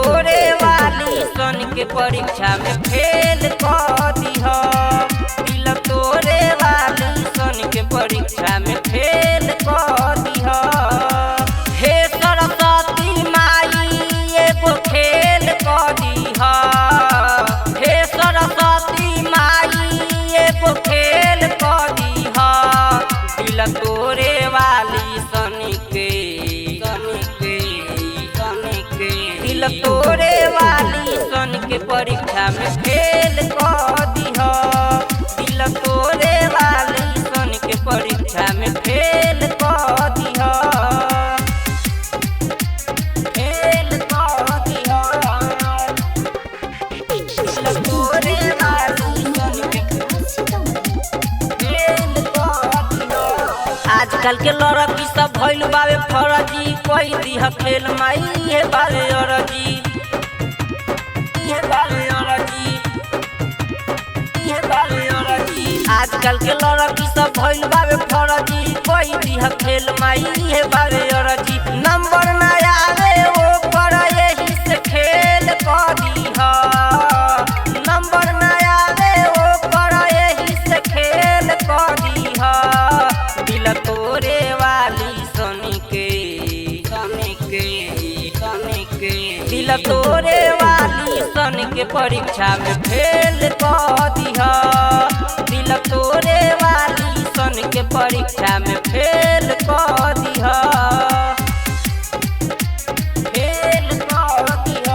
तोरे वाली सन के परीक्षा में फेल कर दिह। दिल तोरे वाली सन के परीक्षा में फेल कर दिह। हे सरस्वती माई एगो खेल कर दिह। हे सरस्वती माई एगो खेल कर दिह। दिल तोरे वाली सन के दिल तोरे वाली सन के परीक्षा में फेल कर दिह। दिल तोरे वाली सन के परीक्षा में फेल कर दिह। फेल कर दिह। दिल तोरे वाली सन के फेल कर दिह। आजकल के लड़की सब भइल बावे फर्जी, कोई दिह खेल माई हे बावे अरजी। आजकल के लड़की सब भइल बावे फर्जी, कोई दिह खेल माई हे बावे अरजी। नंबर ना आवे वो पर यही से खेल कर दिह। नंबर ना आवे वो पर यही से खेल कर दिह। दिल तोरे वाली सन के दिल तोरे वाली सन के परीक्षा में फेल कर दिह। दिल तोरे वाली सन के परीक्षा में फेल कर दिह। फेल कर दिह।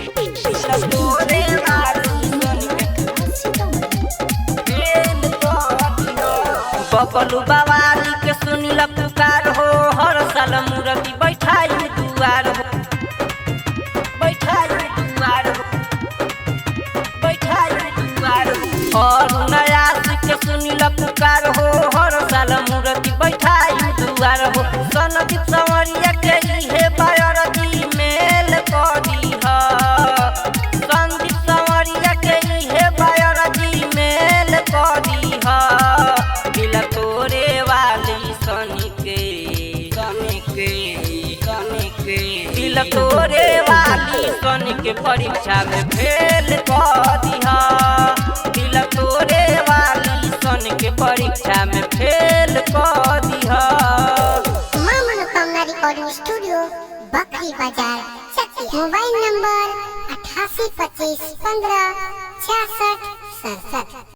दिल तोरे वाली सन के फेल कर दिह। बबलू बवाली के सुनिल पुकार हो, हर साल मूर्ति बैठाई दुआर हो। और नया के सुनिल पुकार हो, हर साल मूर्ति बैठाई दुआर हो। सनदीप संवरिया के इहे बायरजी मेल कर दिह। संदीप संवरिया के इहे बायरजी मेल कर दिह। दिल तोरे वाली सन के दिल तोरे वाली सन के परीक्षा में फेल कर दिह। दिल तोरे वाली सन के परीक्षा में फेल कर दिह। मां मनोकामना रिकॉर्डिंग स्टूडियो, बकरी बाजार, चकिया। Mobile number 88 25 15 66 67।